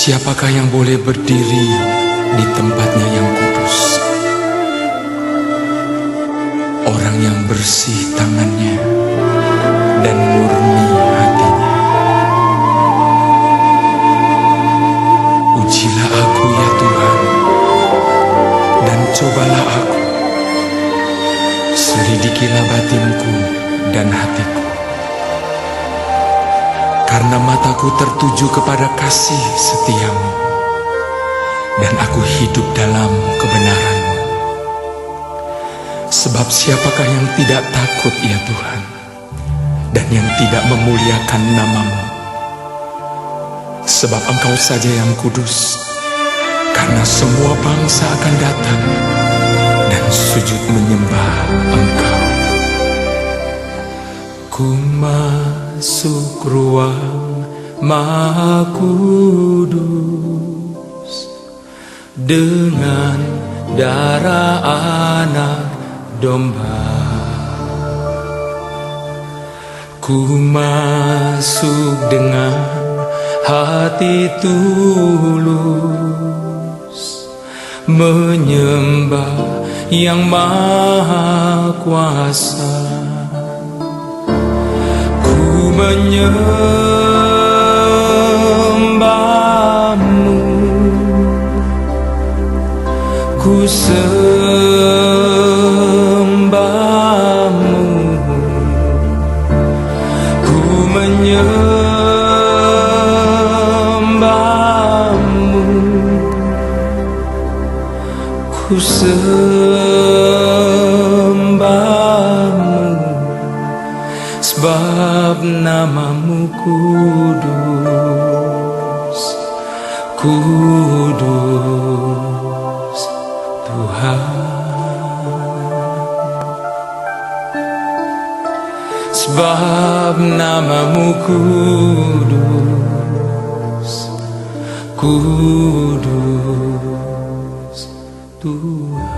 Siapakah yang boleh berdiri di tempatnya yang kudus? Orang yang bersih tangannya dan murni hatinya. Ujilah aku ya Tuhan, dan cobalah aku. Selidikilah batinku dan hatiku. Karena mataku tertuju kepada kasih setiamu, dan aku hidup dalam kebenaran-Mu. Sebab siapakah yang tidak takut ya Tuhan, dan yang tidak memuliakan nama-Mu? Sebab Engkau saja yang kudus, karena semua bangsa akan datang dan sujud menyembah Engkau. Ku masuk ruang Maha Kudus dengan darah anak domba. Ku masuk dengan hati tulus, menyembah yang Maha Kuasa. Ku menyembah-Mu, ku sembah-Mu, ku menyembah-Mu, ku sembah-Mu, sebab nama-Mu kudus, kudus Tuhan. Sebab nama-Mu kudus, kudus Tuhan.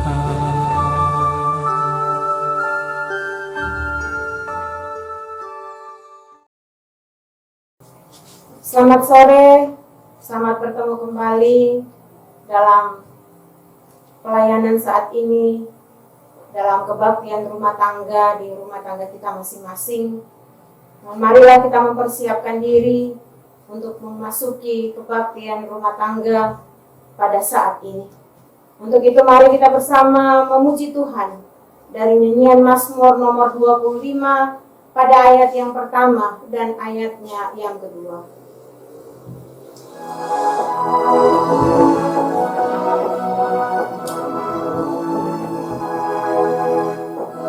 Selamat sore, selamat bertemu kembali dalam pelayanan saat ini, dalam kebaktian rumah tangga di rumah tangga kita masing-masing. Marilah kita mempersiapkan diri untuk memasuki kebaktian rumah tangga pada saat ini. Untuk itu mari kita bersama memuji Tuhan dari nyanyian Mazmur nomor 25 pada ayat yang pertama dan ayatnya yang kedua.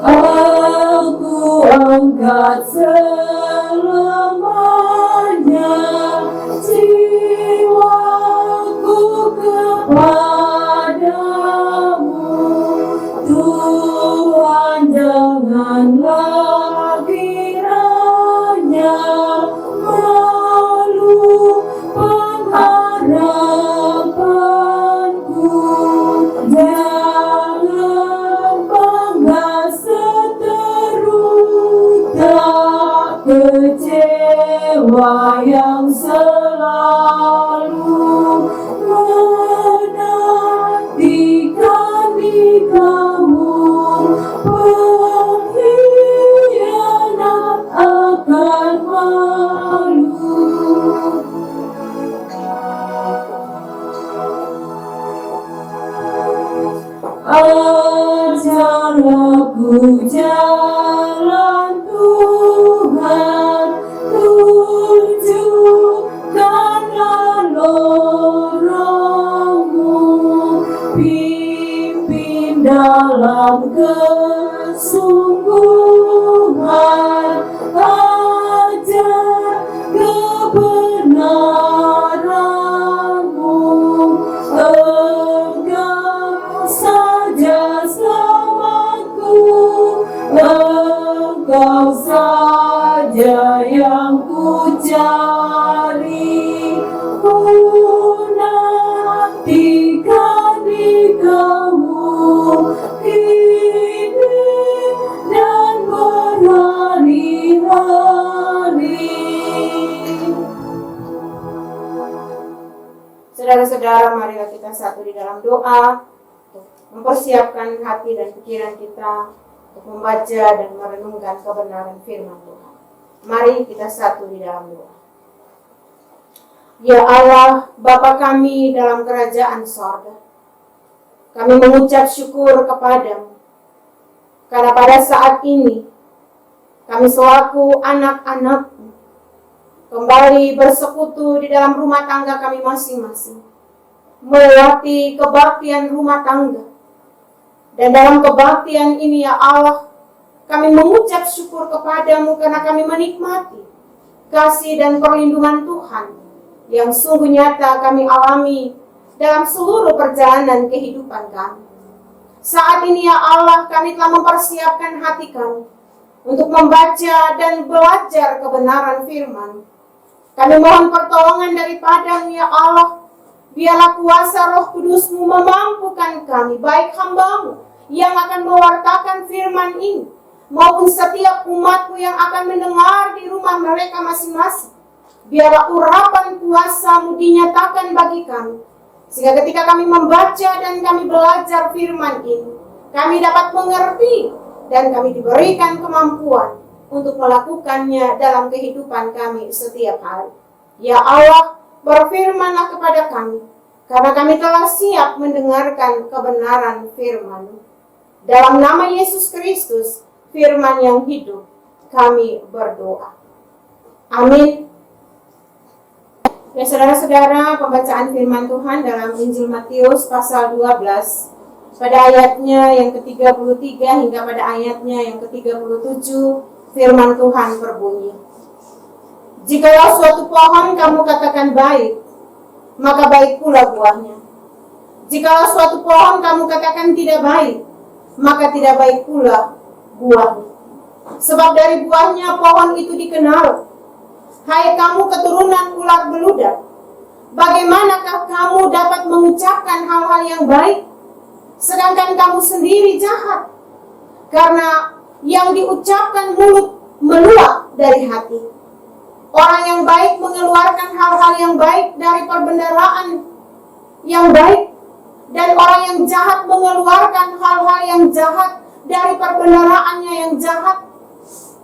Aku angkat selamanya jiwaku kepadamu, Tuhan, janganlah kiranya malu pengharapanku, jangan bangga seterus, tak kecewa yang selalu menantikan di kamu, pengkhianat akan malu. Ajarlah ku jalan Tuhan, tunjukkanlah lorong-Mu, pimpin dalam kesungguhan, ajar kebenaran-Mu, Engkau saja selamatku, Engkau saja yang ku cari, ku nantikan di Kamu, hidup Saudara-saudara, marilah kita satu di dalam doa untuk mempersiapkan hati dan pikiran kita untuk membaca dan merenungkan kebenaran firman Tuhan. Mari kita satu di dalam doa. Ya Allah, Bapa kami dalam kerajaan sorga, kami mengucap syukur kepadamu, karena pada saat ini kami selaku anak-anak-Mu kembali bersekutu di dalam rumah tangga kami masing-masing, melewati kebaktian rumah tangga. Dan dalam kebaktian ini ya Allah, kami mengucap syukur kepadamu karena kami menikmati kasih dan perlindungan Tuhan yang sungguh nyata kami alami dalam seluruh perjalanan kehidupan kami. Saat ini ya Allah, kami telah mempersiapkan hati kami untuk membaca dan belajar kebenaran firman. Kami mohon pertolongan daripadamu ya Allah. Biarlah kuasa Roh Kudus-Mu memampukan kami, baik hamba-Mu yang akan mewartakan firman ini, maupun setiap umat-Mu yang akan mendengar di rumah mereka masing-masing. Biarlah urapan kuasa-Mu dinyatakan bagi kami, sehingga ketika kami membaca dan kami belajar firman ini, kami dapat mengerti dan kami diberikan kemampuan untuk melakukannya dalam kehidupan kami setiap hari. Ya Allah, berfirmanlah kepada kami, karena kami telah siap mendengarkan kebenaran firman. Dalam nama Yesus Kristus, firman yang hidup, kami berdoa. Amin. Ya saudara-saudara, pembacaan firman Tuhan dalam Injil Matius pasal 12, pada ayatnya yang ke-33 hingga pada ayatnya yang ke-37, firman Tuhan berbunyi, "Jikalau suatu pohon kamu katakan baik, maka baik pula buahnya. Jikalau suatu pohon kamu katakan tidak baik, maka tidak baik pula buahnya. Sebab dari buahnya pohon itu dikenal. Hai kamu keturunan ular beludak, bagaimanakah kamu dapat mengucapkan hal-hal yang baik, sedangkan kamu sendiri jahat? Karena yang diucapkan mulut meluap dari hati. Orang yang baik mengeluarkan hal-hal yang baik dari perbendaharaan yang baik, dan orang yang jahat mengeluarkan hal-hal yang jahat dari perbendaharaannya yang jahat.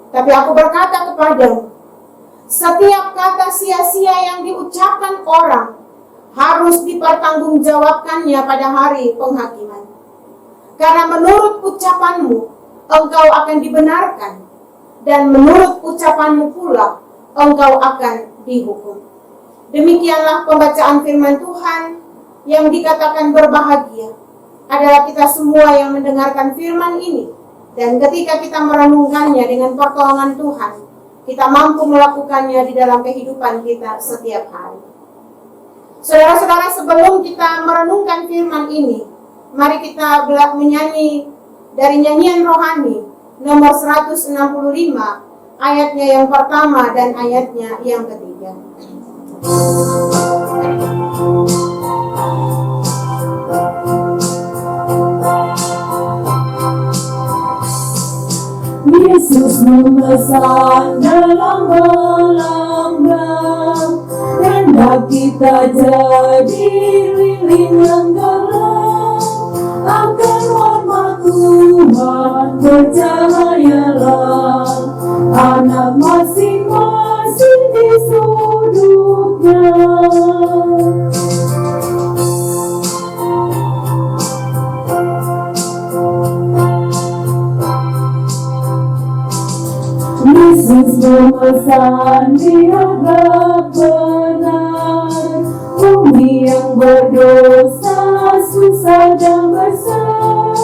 Tapi aku berkata kepadamu, setiap kata sia-sia yang diucapkan orang harus dipertanggungjawabkannya pada hari penghakiman. Karena menurut ucapanmu, engkau akan dibenarkan, dan menurut ucapanmu pula, engkau akan dihukum." Demikianlah pembacaan firman Tuhan. Yang dikatakan berbahagia adalah kita semua yang mendengarkan firman ini, dan ketika kita merenungkannya dengan pertolongan Tuhan, kita mampu melakukannya di dalam kehidupan kita setiap hari. Saudara-saudara, sebelum kita merenungkan firman ini, mari kita menyanyi dari nyanyian rohani nomor 165, ayatnya yang pertama dan ayatnya yang ketiga. Yesus memesan dalam gelambang, hendak kita jadi lilin yang geram. Akan hormat Tuhan bercahayalah, anak masing-masing di sudutnya. Yesus memesan di harga benar, bumi yang berdosa, susah dan besar.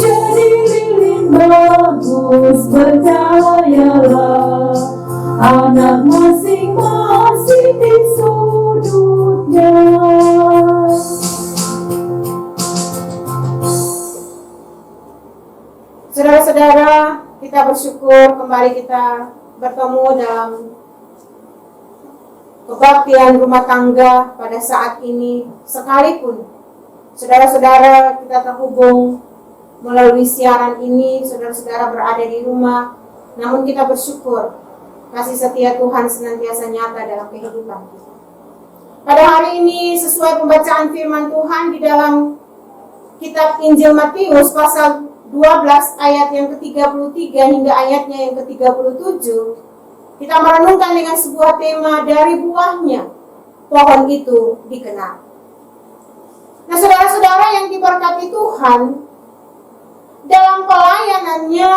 Jadi lilin bagus bercahayalah, anak masing-masing di sudutnya. Saudara-saudara, kita bersyukur kembali kita bertemu dalam kebaktian rumah tangga pada saat ini. Sekalipun saudara-saudara kita terhubung melalui siaran ini, saudara-saudara berada di rumah, namun kita bersyukur kasih setia Tuhan senantiasa nyata dalam kehidupan kita. Pada hari ini sesuai pembacaan firman Tuhan di dalam kitab Injil Matius pasal 12 ayat yang ke-33 hingga ayatnya yang ke-37, kita merenungkan dengan sebuah tema, dari buahnya pohon itu dikenal. Nah, saudara-saudara yang diberkati Tuhan, dalam pelayanannya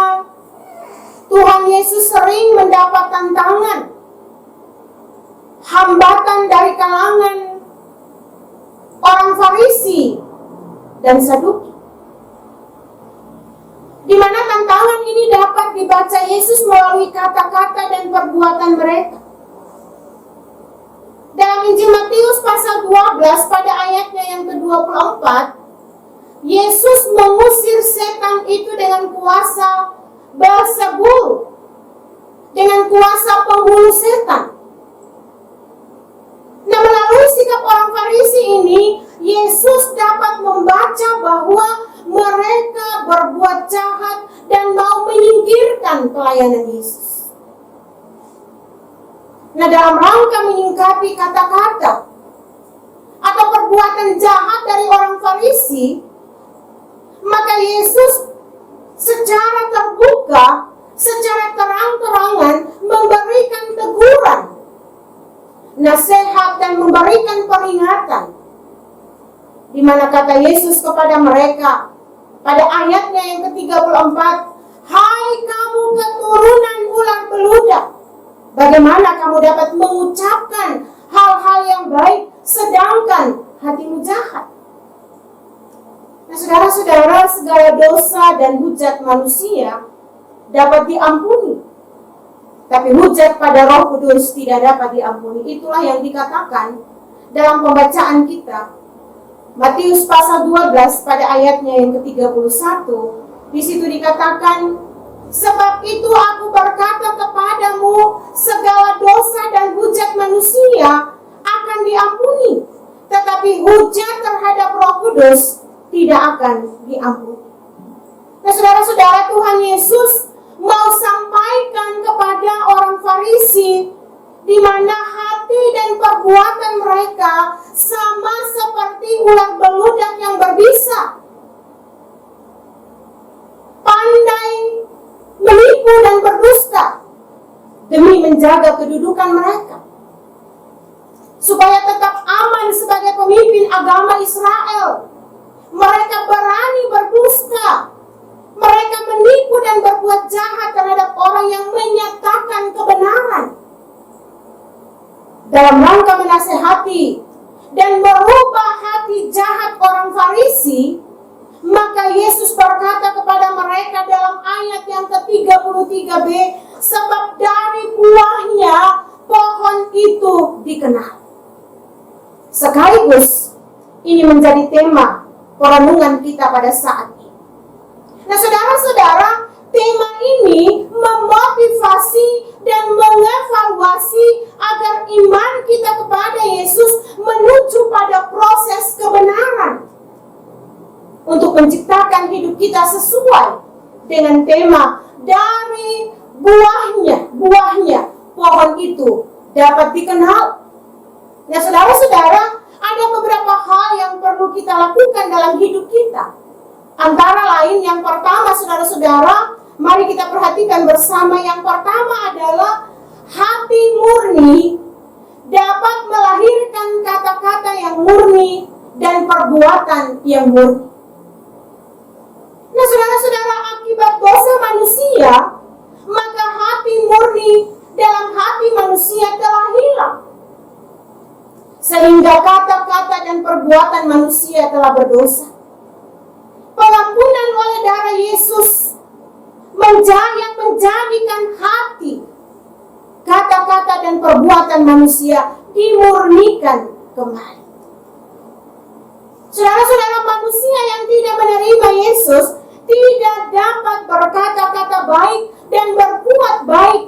Tuhan Yesus sering mendapat tantangan, hambatan dari kalangan orang Farisi dan Saduki, di mana tantangan ini dapat dibaca Yesus melalui kata-kata dan perbuatan mereka. Dalam Injil Matius pasal 12 pada ayatnya yang ke-24, Yesus mengusir setan itu dengan kuasa Beelzebul, dengan kuasa penghulu setan. Nah, melalui sikap orang Farisi ini, Yesus dapat membaca bahwa mereka berbuat jahat dan mau menyingkirkan pelayanan Yesus. Nah, dalam rangka menyingkapi kata-kata atau perbuatan jahat dari orang Farisi, maka Yesus secara terbuka, secara terang-terangan memberikan teguran, nasihat dan memberikan peringatan, di mana kata Yesus kepada mereka pada ayatnya yang ke-34, "Hai kamu keturunan ular beludak, bagaimana kamu dapat mengucapkan hal-hal yang baik sedangkan hatimu jahat?" Nah, saudara-saudara, segala dosa dan hujat manusia dapat diampuni, tapi hujat pada Roh Kudus tidak dapat diampuni. Itulah yang dikatakan dalam pembacaan kita Matius pasal 12 pada ayatnya yang ke-31. Di situ dikatakan, "Sebab itu aku berkata kepadamu, segala dosa dan hujat manusia akan diampuni, tetapi hujat terhadap Roh Kudus tidak akan diampuni." Nah, saudara-saudara, Tuhan Yesus mau sampaikan kepada orang Farisi, di mana hati dan perbuatan mereka sama seperti ular beludak yang berbisa, pandai menipu dan berdusta demi menjaga kedudukan mereka, supaya tetap aman sebagai pemimpin agama Israel. Mereka berani berdusta, mereka menipu dan berbuat jahat terhadap orang yang menyatakan kebenaran. Dalam rangka menasehati dan merubah hati jahat orang Farisi, maka Yesus berkata kepada mereka dalam ayat yang ke-33b, "Sebab dari buahnya pohon itu dikenal." Sekaligus ini menjadi tema perenungan kita pada saat ini. Nah, saudara-saudara, tema ini memotivasi dan mengevaluasi agar iman kita kepada Yesus menuju pada proses kebenaran, untuk menciptakan hidup kita sesuai dengan tema dari buahnya pohon itu dapat dikenal. Nah, saudara-saudara, ada beberapa hal yang perlu kita lakukan dalam hidup kita. Antara lain, yang pertama, saudara-saudara, mari kita perhatikan bersama. Yang pertama adalah hati murni dapat melahirkan kata-kata yang murni dan perbuatan yang murni. Nah, saudara-saudara, akibat dosa manusia, maka hati murni dalam hati manusia telah hilang, sehingga kata-kata dan perbuatan manusia telah berdosa. Pengampunan oleh darah Yesus menjadikan hati, kata-kata dan perbuatan manusia dimurnikan kembali. Saudara-saudara, manusia yang tidak menerima Yesus tidak dapat berkata-kata baik dan berbuat baik.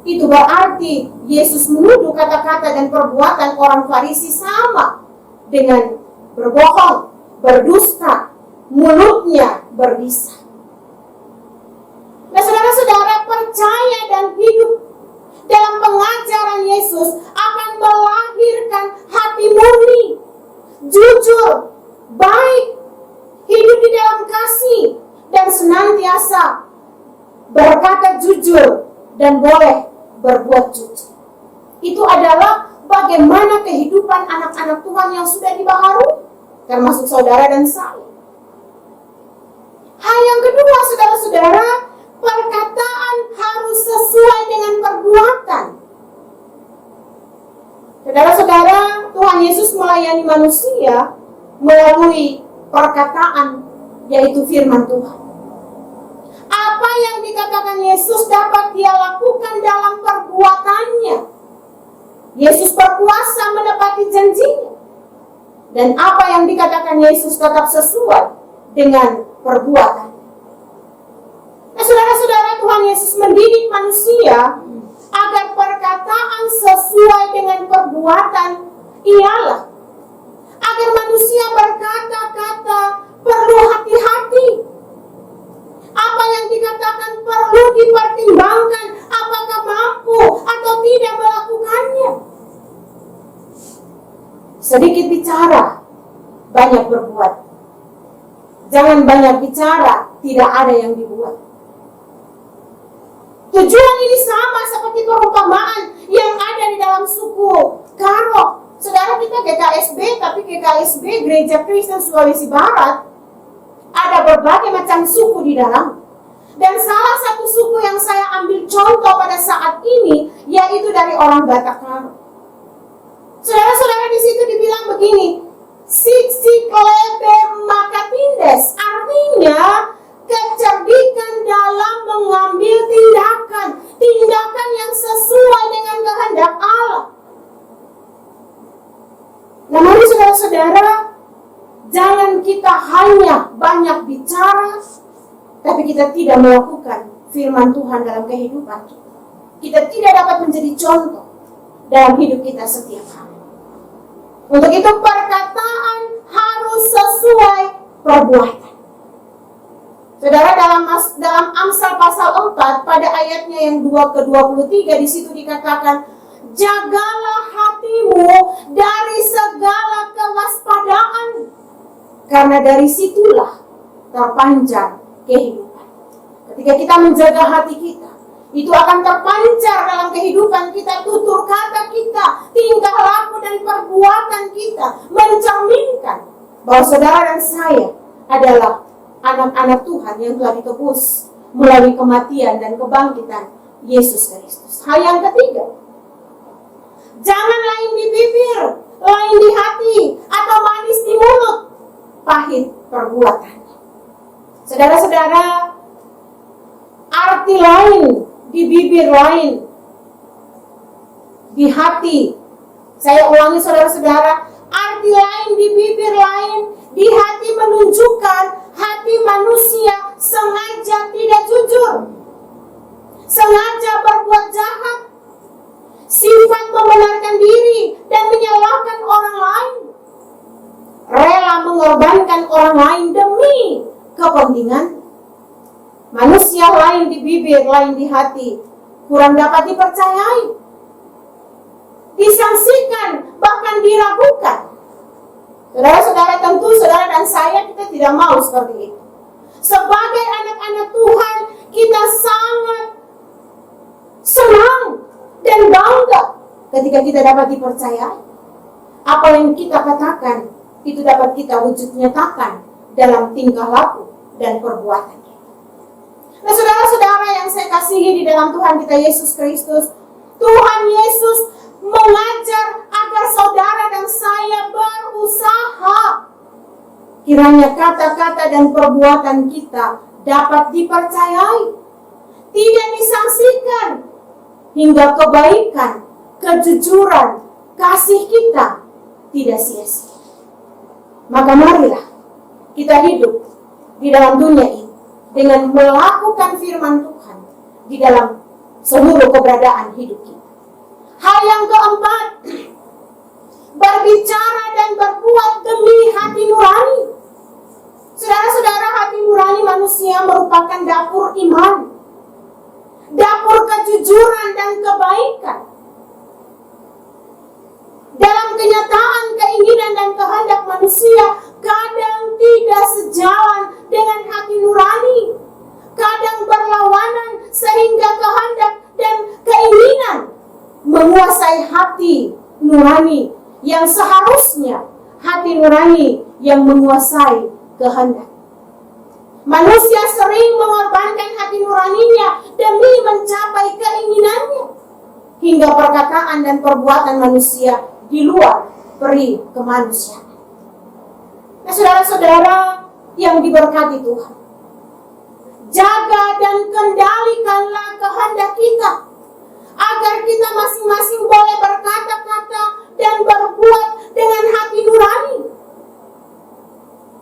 Itu berarti Yesus menuduh kata-kata dan perbuatan orang Farisi sama dengan berbohong, berdusta, mulutnya berbisa. Nah, saudara-saudara, percaya dan hidup dalam pengajaran Yesus akan melahirkan hati hati murni, jujur, baik, hidup di dalam kasih, dan senantiasa berkata jujur dan boleh berbuat jujur. Itu adalah bagaimana kehidupan anak-anak Tuhan yang sudah dibaharui, termasuk saudara dan saya. Hal yang kedua, saudara-saudara, perkataan harus sesuai dengan perbuatan. Saudara-saudara, Tuhan Yesus melayani manusia melalui perkataan, yaitu firman Tuhan. Apa yang dikatakan Yesus dapat dia lakukan dalam perbuatannya. Yesus berkuasa menepati janjinya. Dan apa yang dikatakan Yesus tetap sesuai dengan perbuatan. Nah, saudara-saudara, Tuhan Yesus mendidik manusia agar perkataan sesuai dengan perbuatan ialah agar manusia berkata-kata perlu hati-hati. Apa yang dikatakan perlu dipertimbangkan apakah mampu atau tidak melakukannya. Sedikit bicara, banyak berbuat. Jangan banyak bicara, tidak ada yang dibuat. Tujuan ini sama seperti perumpamaan yang ada di dalam suku Karo. Saudara, kita GKSB, tapi GKSB Gereja Kristen Sulawesi Barat ada berbagai macam suku di dalam. Dan salah satu suku yang saya ambil contoh pada saat ini yaitu dari orang Batak Karo. Saudara-saudara, di situ dibilang begini, Siksik lebe makatindes, artinya kecerdikan dalam mengambil tindakan yang sesuai dengan kehendak Allah. Namun saudara-saudara, jangan kita hanya banyak bicara, tapi kita tidak melakukan firman Tuhan dalam kehidupan kita. Kita tidak dapat menjadi contoh dalam hidup kita setiap hari. Untuk itu perkataan harus sesuai perbuatan. Saudara, dalam Amsal pasal 4 pada ayatnya yang 2 ke 23 di situ dikatakan, jagalah hatimu dari segala kewaspadaan, karena dari situlah terpancar kehidupan. Ketika kita menjaga hati kita, itu akan terpancar dalam kehidupan kita, tutur kata kita, tingkah laku dan perbuatan kita mencerminkan bahwa saudara dan saya adalah anak-anak Tuhan yang telah ditebus melalui kematian dan kebangkitan Yesus Kristus. Hal yang ketiga, jangan lain di bibir, lain di hati, atau manis di mulut, pahit perbuatannya. Saudara-saudara, arti lain di bibir, lain di hati. Saya ulangi saudara-saudara, arti lain di bibir, lain di hati menunjukkan hati manusia sengaja tidak jujur, sengaja berbuat jahat, sifat membenarkan diri dan menyalahkan orang lain, rela mengorbankan orang lain demi kepentingan. Manusia lain di bibir, lain di hati, kurang dapat dipercayai, disangsikan, bahkan diragukan. Saudara-saudara, tentu saudara dan saya kita tidak mau seperti itu. Sebagai anak-anak Tuhan, kita sangat senang dan bangga ketika kita dapat dipercayai. Apa yang kita katakan itu dapat kita wujud nyatakan dalam tingkah laku dan perbuatan. Nah, saudara-saudara yang saya kasihi di dalam Tuhan kita Yesus Kristus, Tuhan Yesus mengajar agar saudara dan saya berusaha. Kiranya kata-kata dan perbuatan kita dapat dipercayai, tidak disangsikan, hingga kebaikan, kejujuran, kasih kita tidak sia-sia. Maka marilah kita hidup di dalam dunia ini dengan melakukan firman Tuhan di dalam seluruh keberadaan hidup kita. Hal yang keempat, berbicara dan berbuat demi hati nurani. Saudara-saudara, hati nurani manusia merupakan dapur iman, dapur kejujuran dan kebaikan. Dalam kenyataan dan kehendak manusia kadang tidak sejalan dengan hati nurani, kadang berlawanan sehingga kehendak dan keinginan menguasai hati nurani yang seharusnya hati nurani yang menguasai kehendak. Manusia sering mengorbankan hati nuraninya demi mencapai keinginannya, hingga perkataan dan perbuatan manusia di luar peri kemanusiaan. Nah, saudara-saudara yang diberkati Tuhan, jaga dan kendalikanlah kehendak kita, agar kita masing-masing boleh berkata-kata dan berbuat dengan hati nurani.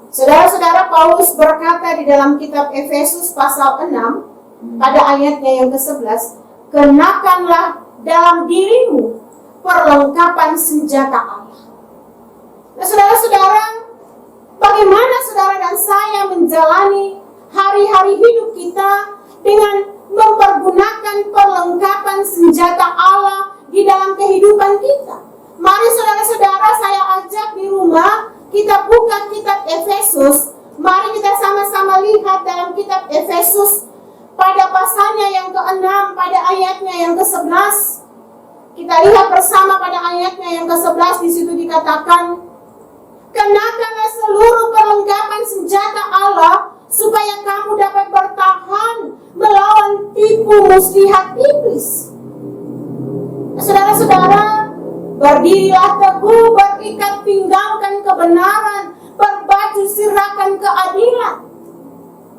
Saudara-saudara, Paulus berkata di dalam kitab Efesus pasal 6 pada ayatnya yang ke-11, kenakanlah dalam dirimu perlengkapan senjata Allah. Nah, saudara-saudara, bagaimana saudara dan saya menjalani hari-hari hidup kita dengan mempergunakan perlengkapan senjata Allah di dalam kehidupan kita? Mari saudara-saudara, saya ajak di rumah, kita buka kitab Efesus. Mari kita sama-sama lihat dalam kitab Efesus pada pasalnya yang ke-6, pada ayatnya yang ke-11. Kita lihat bersama pada ayatnya yang ke-11, di situ dikatakan, kenakanlah seluruh perlengkapan senjata Allah supaya kamu dapat bertahan melawan tipu muslihat iblis. Saudara-saudara, berdirilah teguh, berikat pinggangkan kebenaran, berbaju sirahkan keadilan.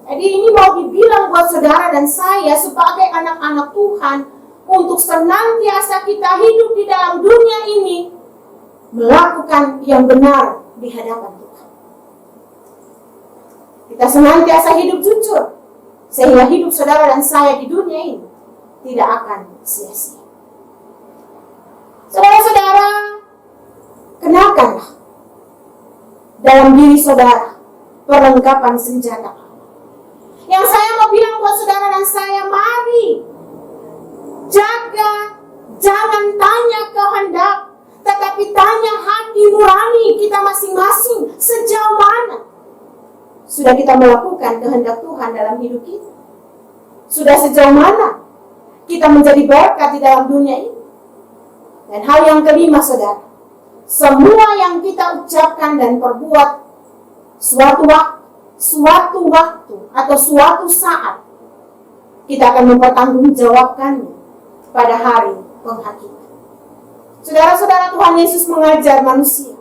Jadi ini mau dibilang buat saudara dan saya sebagai anak-anak Tuhan, untuk senantiasa kita hidup di dalam dunia ini melakukan yang benar di hadapan Tuhan. Kita senantiasa hidup jujur, sehingga hidup saudara dan saya di dunia ini tidak akan sia-sia. Saudara-saudara, kenakanlah dalam diri saudara perlengkapan senjata. Yang saya mau bilang buat saudara dan saya, mari jaga, jangan tanya kehendak, tetapi tanya hati nurani kita masing-masing, sejauh mana sudah kita melakukan kehendak Tuhan dalam hidup kita. Sudah sejauh mana kita menjadi berkat di dalam dunia ini. Dan hal yang kelima, saudara, semua yang kita ucapkan dan perbuat suatu waktu atau suatu saat, kita akan mempertanggungjawabkannya pada hari penghakiman. Saudara-saudara, Tuhan Yesus mengajar manusia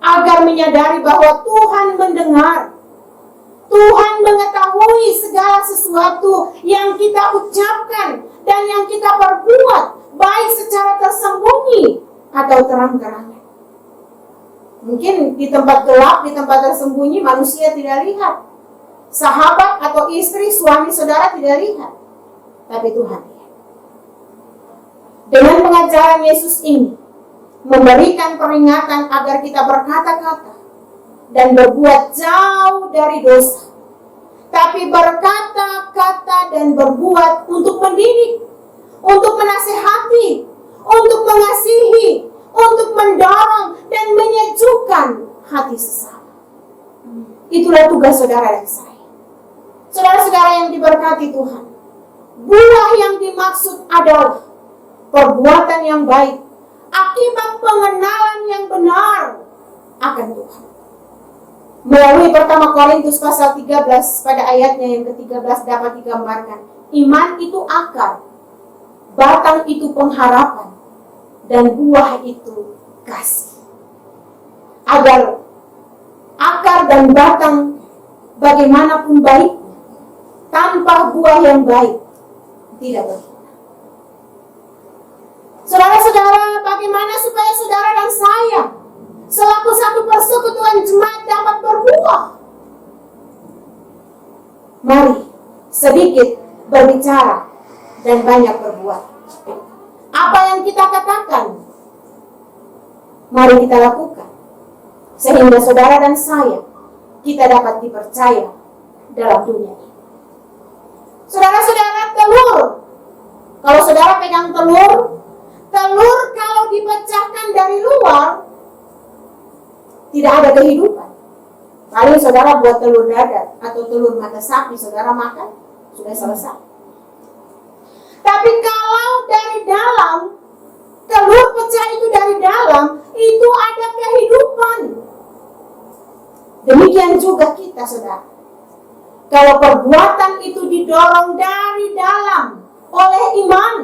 agar menyadari bahwa Tuhan mendengar, Tuhan mengetahui segala sesuatu yang kita ucapkan dan yang kita perbuat, baik secara tersembunyi atau terang-terangan. Mungkin di tempat gelap, di tempat tersembunyi, manusia tidak lihat. Sahabat atau istri, suami saudara tidak lihat. Tapi Tuhan lihat. Dengan pengajaran Yesus ini, memberikan peringatan agar kita berkata-kata dan berbuat jauh dari dosa, tapi berkata-kata dan berbuat untuk mendidik, untuk menasihati, untuk mengasihi, untuk mendorong dan menyejukkan hati sesama. Itulah tugas saudara dan saya. Saudara-saudara yang diberkati Tuhan, buah yang dimaksud adalah perbuatan yang baik akibat pengenalan yang benar akan Tuhan. Melalui pertama Korintus pasal 13 pada ayatnya yang ke-13 dapat digambarkan, iman itu akar, batang itu pengharapan, dan buah itu kasih. Agar akar dan batang bagaimanapun baiknya, tanpa buah yang baik tidak berguna. Saudara-saudara, bagaimana supaya saudara dan saya selaku satu persekutuan jemaat dapat berbuah? Mari sedikit berbicara dan banyak berbuat. Apa yang kita katakan, mari kita lakukan, sehingga saudara dan saya kita dapat dipercaya dalam dunia ini. Saudara-saudara, telur, kalau saudara pegang telur kalau dipecahkan dari luar, tidak ada kehidupan. Paling saudara buat telur dadar atau telur mata sapi, saudara makan, sudah selesai. Tapi kalau dari dalam, telur pecah itu dari dalam, itu ada kehidupan. Demikian juga kita, saudara. Kalau perbuatan itu didorong dari dalam oleh iman,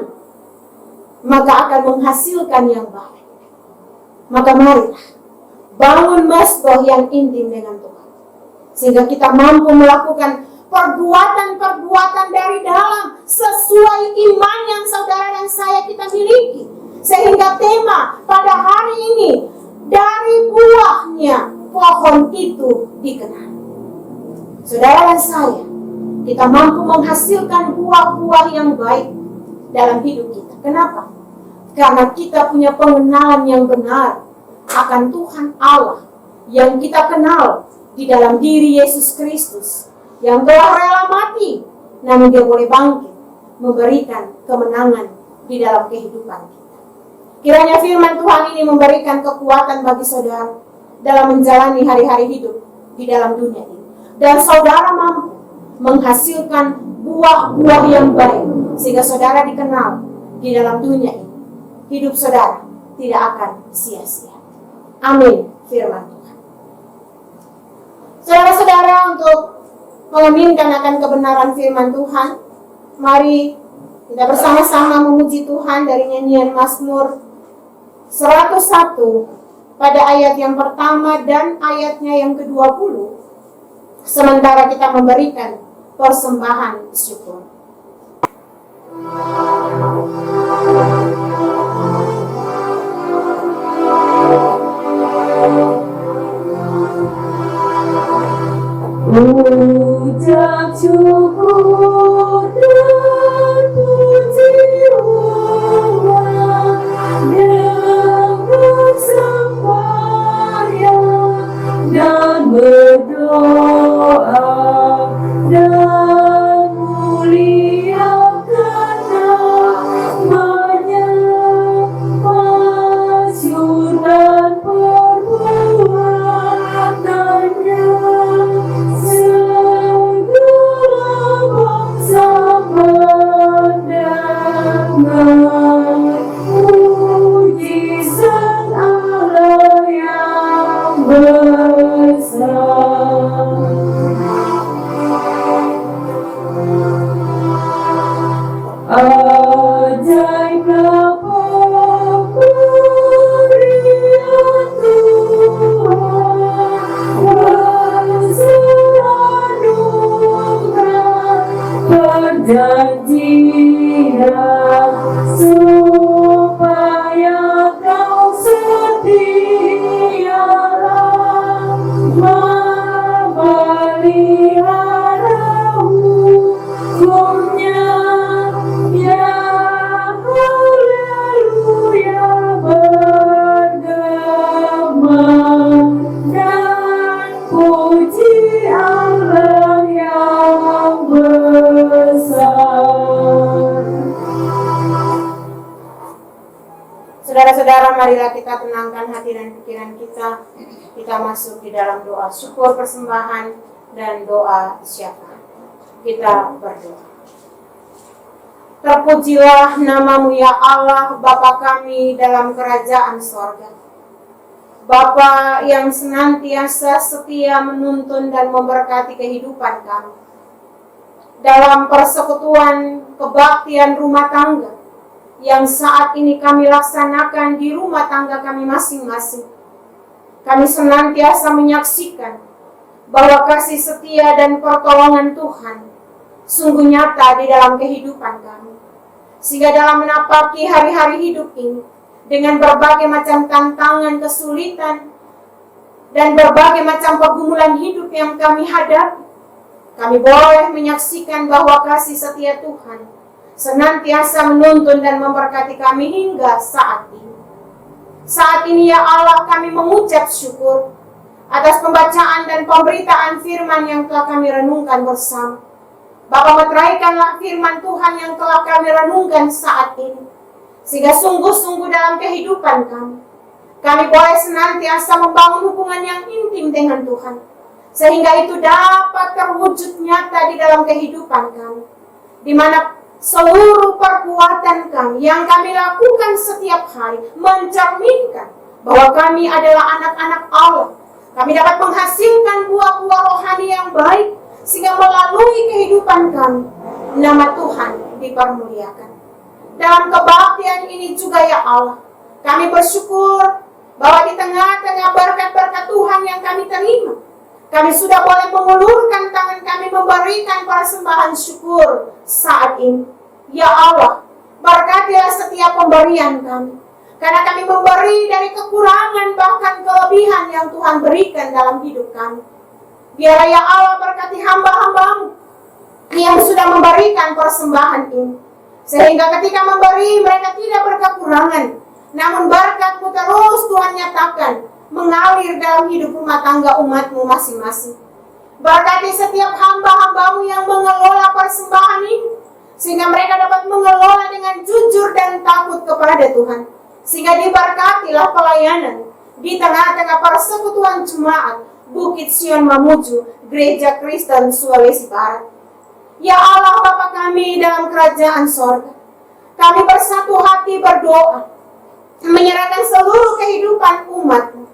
maka akan menghasilkan yang baik. Maka marilah bangun mesbah yang intim dengan Tuhan, sehingga kita mampu melakukan perbuatan-perbuatan dari dalam sesuai iman yang saudara dan saya kita miliki. Sehingga tema pada hari ini, dari buahnya pohon itu dikenal. Saudara dan saya, kita mampu menghasilkan buah-buah yang baik dalam hidup kita. Kenapa? Karena kita punya pengenalan yang benar akan Tuhan Allah yang kita kenal di dalam diri Yesus Kristus, yang telah rela mati, namun Dia boleh bangkit, memberikan kemenangan di dalam kehidupan kita. Kiranya firman Tuhan ini memberikan kekuatan bagi saudara dalam menjalani hari-hari hidup di dalam dunia ini. Dan saudara mampu menghasilkan buah-buah yang baik, sehingga saudara dikenal di dalam dunia ini. Hidup saudara tidak akan sia-sia. Amin, firman Tuhan. Saudara-saudara, untuk mengaminkan akan kebenaran firman Tuhan, mari kita bersama-sama memuji Tuhan dari nyanyian Mazmur 101 pada ayat yang pertama dan ayatnya yang ke-20, sementara kita memberikan persembahan syukur. Ucap syukur dan puji-Tuhan dengan bersembahyang dan berdoa dan muliakan namanya, masyurkan perbuatannya. Supaya kau setialah memelihara hukumnya, ya haleluya, bergema dan puji Allah yang besar. Saudara-saudara, marilah kita tenangkan hati dan pikiran kita. Kita masuk di dalam doa syukur persembahan dan doa isyarat. Kita berdoa. Terpujilah nama-Mu ya Allah, Bapa kami dalam kerajaan sorga. Bapa yang senantiasa setia menuntun dan memberkati kehidupan kami. Dalam persekutuan kebaktian rumah tangga yang saat ini kami laksanakan di rumah tangga kami masing-masing, kami senantiasa menyaksikan bahwa kasih setia dan pertolongan Tuhan sungguh nyata di dalam kehidupan kami. Sehingga dalam menapaki hari-hari hidup ini, dengan berbagai macam tantangan, kesulitan, dan berbagai macam pergumulan hidup yang kami hadapi, kami boleh menyaksikan bahwa kasih setia Tuhan senantiasa menuntun dan memberkati kami hingga saat ini. Saat ini ya Allah, kami mengucap syukur atas pembacaan dan pemberitaan firman yang telah kami renungkan bersama. Bapa, meteraikanlah firman Tuhan yang telah kami renungkan saat ini, sehingga sungguh-sungguh dalam kehidupan kami Kami boleh senantiasa membangun hubungan yang intim dengan Tuhan, sehingga itu dapat terwujud nyata di dalam kehidupan kami, di mana seluruh perbuatan kami yang kami lakukan setiap hari mencerminkan bahwa kami adalah anak-anak Allah. Kami dapat menghasilkan buah-buah rohani yang baik, sehingga melalui kehidupan kami, nama Tuhan dipermuliakan. Dalam kebaktian ini juga ya Allah, kami bersyukur bahwa di tengah-tengah berkat-berkat Tuhan yang kami terima, kami sudah boleh mengulurkan tangan kami memberikan persembahan syukur saat ini. Ya Allah, berkatilah setiap pemberian kami, karena kami memberi dari kekurangan bahkan kelebihan yang Tuhan berikan dalam hidup kami. Biarlah ya Allah berkati hamba-hamba-Mu yang sudah memberikan persembahan ini, sehingga ketika memberi mereka tidak berkekurangan, namun berkat-Mu terus Tuhan nyatakan mengalir dalam hidup rumah tangga umat-Mu masing-masing. Berkati setiap hamba-hamba-Mu yang mengelola persembahan ini, sehingga mereka dapat mengelola dengan jujur dan takut kepada Tuhan, sehingga diberkatilah pelayanan di tengah-tengah persekutuan jemaat Bukit Sion Mamuju, Gereja Kristen Sulawesi Barat. Ya Allah Bapa kami dalam kerajaan sorga, kami bersatu hati berdoa, menyerahkan seluruh kehidupan umat-Mu.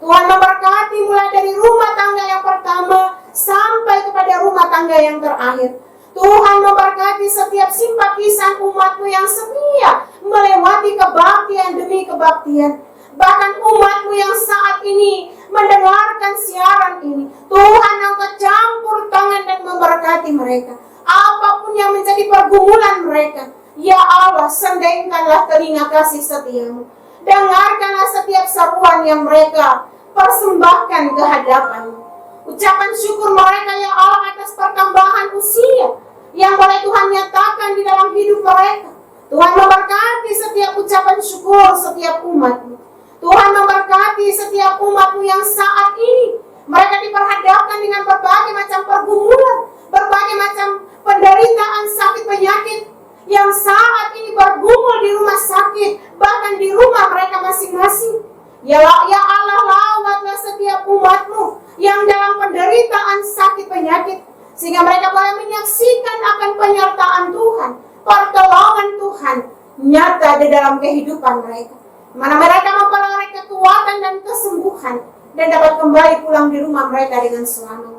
Tuhan memberkati mulai dari rumah tangga yang pertama sampai kepada rumah tangga yang terakhir. Tuhan memberkati setiap simpatisan umat-Mu yang setia melewati kebaktian demi kebaktian. Bahkan umat-Mu yang saat ini mendengarkan siaran ini, Tuhan Engkau campur tangan dan memberkati mereka. Apapun yang menjadi pergumulan mereka, ya Allah, sendengkanlah telinga kasih setia-Mu. Dengarkanlah setiap seruan yang mereka persembahkan ke hadapan-Mu. Ucapan syukur mereka ya Allah atas pertambahan usia yang boleh Tuhan nyatakan di dalam hidup mereka. Tuhan memberkati setiap ucapan syukur setiap umat-Mu. Tuhan memberkati setiap umat-Mu yang saat ini mereka diperhadapkan dengan berbagai macam pergumulan, berbagai macam penderitaan sakit penyakit yang saat ini bergumul di rumah sakit, bahkan di rumah mereka masing-masing. Ya Allah, lawatlah setiap umat-Mu yang dalam penderitaan sakit penyakit, sehingga mereka boleh menyaksikan akan penyertaan Tuhan, pertolongan Tuhan nyata di dalam kehidupan mereka, mana mereka memperoleh kekuatan dan kesembuhan dan dapat kembali pulang di rumah mereka dengan selamat.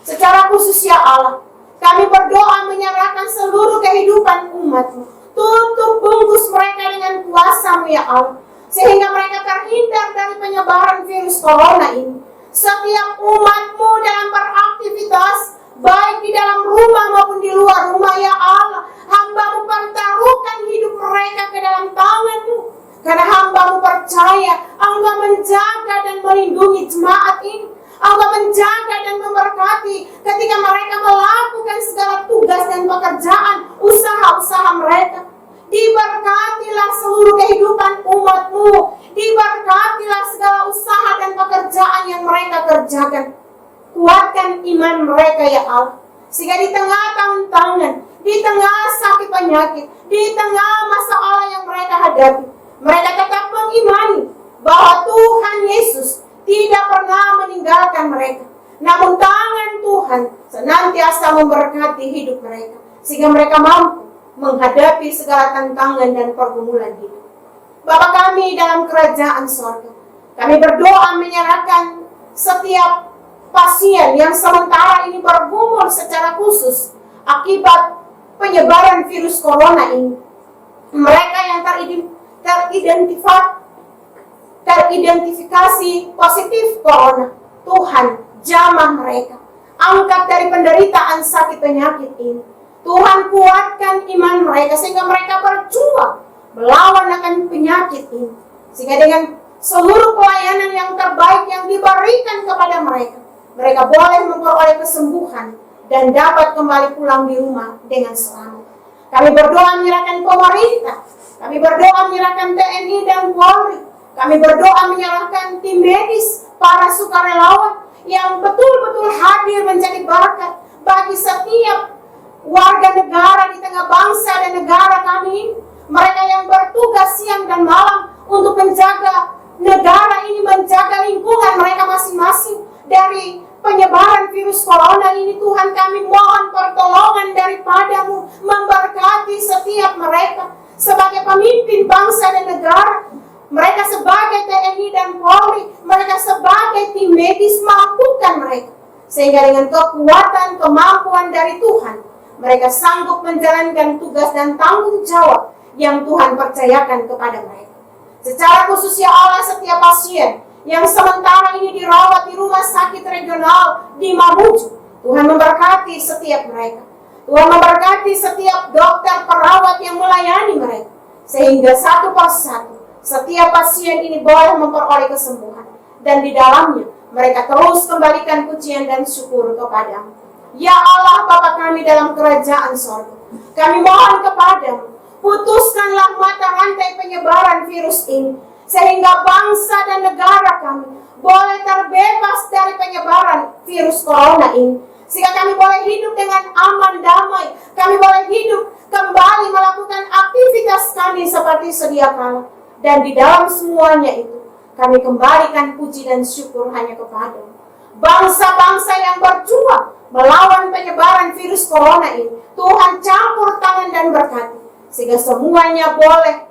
Secara khusus ya Allah, kami berdoa menyerahkan seluruh kehidupan umat-Mu. Tutup bungkus mereka dengan kuasa-Mu ya Allah, sehingga mereka terhindar dari penyebaran virus corona ini. Setiap umat-Mu dalam beraktivitas, baik di dalam rumah maupun di luar rumah ya Allah, hamba-Mu pertaruhkan hidup mereka ke dalam tangan-Mu, karena hamba-Mu percaya Engkau menjaga dan melindungi jemaat ini. Engkau menjaga dan memberkati ketika mereka melakukan segala tugas dan pekerjaan usaha-usaha mereka. Diberkatilah seluruh kehidupan umat-Mu, diberkatilah segala usaha dan pekerjaan yang mereka kerjakan. Kuatkan iman mereka ya Allah, sehingga di tengah tantangan, di tengah sakit penyakit, di tengah masalah yang mereka hadapi, mereka tetap mengimani bahwa Tuhan Yesus tidak pernah meninggalkan mereka, namun tangan Tuhan senantiasa memberkati hidup mereka, sehingga mereka mampu menghadapi segala tantangan dan pergumulan hidup. Bapa kami dalam kerajaan sorga, kami berdoa menyerahkan setiap pasien yang sementara ini bergumul secara khusus akibat penyebaran virus corona ini. Mereka yang teridentifikasi positif corona, Tuhan jamah mereka, angkat dari penderitaan sakit penyakit ini. Tuhan kuatkan iman mereka sehingga mereka berjuang melawan akan penyakit ini, sehingga dengan seluruh pelayanan yang terbaik yang diberikan kepada mereka, mereka boleh memperoleh kesembuhan dan dapat kembali pulang di rumah dengan selamat. Kami berdoa menyerahkan pemerintah, kami berdoa menyerahkan TNI dan Polri, kami berdoa menyerahkan tim medis, para sukarelawan yang betul-betul hadir menjadi berkat bagi setiap warga negara di tengah bangsa dan negara kami, mereka yang bertugas siang dan malam untuk menjaga negara ini menjaga lingkungan mereka masing-masing dari penyebaran virus corona ini. Tuhan, kami mohon pertolongan daripadamu, memberkati setiap mereka sebagai pemimpin bangsa dan negara. Mereka sebagai TNI dan Polri, mereka sebagai tim medis, mampukan mereka. Sehingga dengan kekuatan, kemampuan dari Tuhan, mereka sanggup menjalankan tugas dan tanggung jawab yang Tuhan percayakan kepada mereka. Secara khusus ya Allah, setiap pasien yang sementara ini dirawat di rumah sakit regional di Mamuju, Tuhan memberkati setiap mereka. Tuhan memberkati setiap dokter perawat yang melayani mereka. Sehingga satu persatu setiap pasien ini boleh memperoleh kesembuhan. Dan di dalamnya mereka terus kembalikan pujian dan syukur kepadamu. Ya Allah Bapa kami dalam kerajaan sorga, kami mohon kepadamu, putuskanlah mata rantai penyebaran virus ini, sehingga bangsa dan negara kami boleh terbebas dari penyebaran virus corona ini. Sehingga kami boleh hidup dengan aman damai, kami boleh hidup kembali melakukan aktivitas kami seperti sedia kala. Dan di dalam semuanya itu, kami kembalikan puji dan syukur hanya kepadamu. Bangsa-bangsa yang berjuang melawan penyebaran virus corona ini, Tuhan campur tangan dan berkati, sehingga semuanya boleh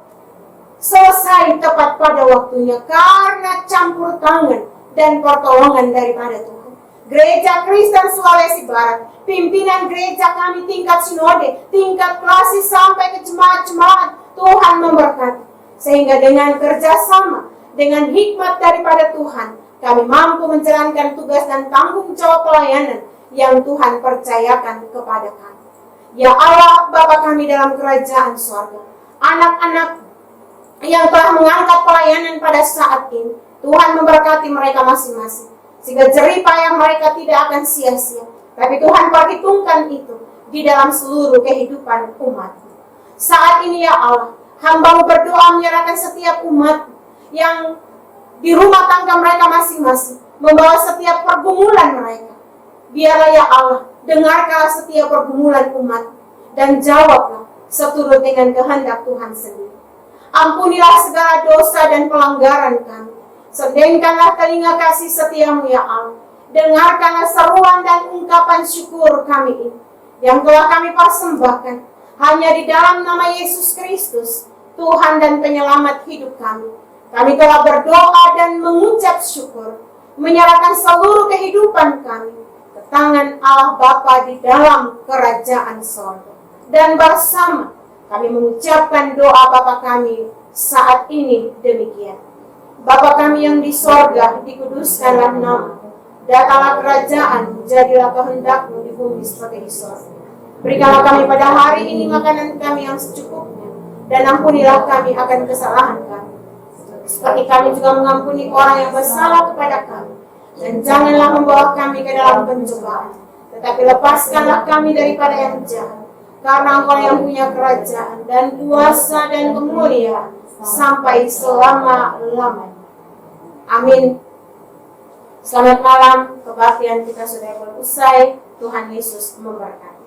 selesai tepat pada waktunya karena campur tangan dan pertolongan daripada Tuhan. Gereja Kristen Sulawesi Barat, pimpinan gereja kami tingkat sinode, tingkat klasis sampai ke jemaat-jemaat, Tuhan memberkati. Sehingga dengan kerjasama, dengan hikmat daripada Tuhan, kami mampu menjalankan tugas dan tanggung jawab pelayanan yang Tuhan percayakan kepada kami. Ya Allah, Bapa kami dalam kerajaan sorga, anak-anak yang telah mengangkat pelayanan pada saat ini, Tuhan memberkati mereka masing-masing, sehingga jerih payah mereka tidak akan sia-sia. Tapi Tuhan perhitungkan itu di dalam seluruh kehidupan umat. Saat ini ya Allah, hamba-Mu berdoa menyerahkan setiap umat yang di rumah tangga mereka masing-masing, membawa setiap pergumulan mereka. Biarlah ya Allah, dengarkanlah setiap pergumulan umat, dan jawablah seturut dengan kehendak Tuhan sendiri. Ampunilah segala dosa dan pelanggaran kami. Sedengkanlah telinga kasih setiamu ya Allah. Dengarkanlah seruan dan ungkapan syukur kami ini, yang telah kami persembahkan hanya di dalam nama Yesus Kristus, Tuhan dan Penyelamat hidup kami. Kami telah berdoa dan mengucap syukur, menyerahkan seluruh kehidupan kami ke tangan Allah Bapa di dalam kerajaan sorga. Dan bersama kami mengucapkan doa Bapa kami saat ini demikian. Bapa kami yang di sorga, dikuduskanlah nama. Datanglah kerajaan, jadilah kehendak-Mu di bumi seperti di sorga. Berikanlah kami pada hari ini makanan kami yang secukupnya, dan ampunilah kami akan kesalahan kami, seperti kami juga mengampuni orang yang bersalah kepada kami. Dan janganlah membawa kami ke dalam pencobaan, tetapi lepaskanlah kami daripada yang jahat. Karena Engkau yang punya kerajaan dan kuasa dan kemuliaan sampai selama-lamanya. Amin. Selamat malam, kebaktian kita sudah usai. Tuhan Yesus memberkati.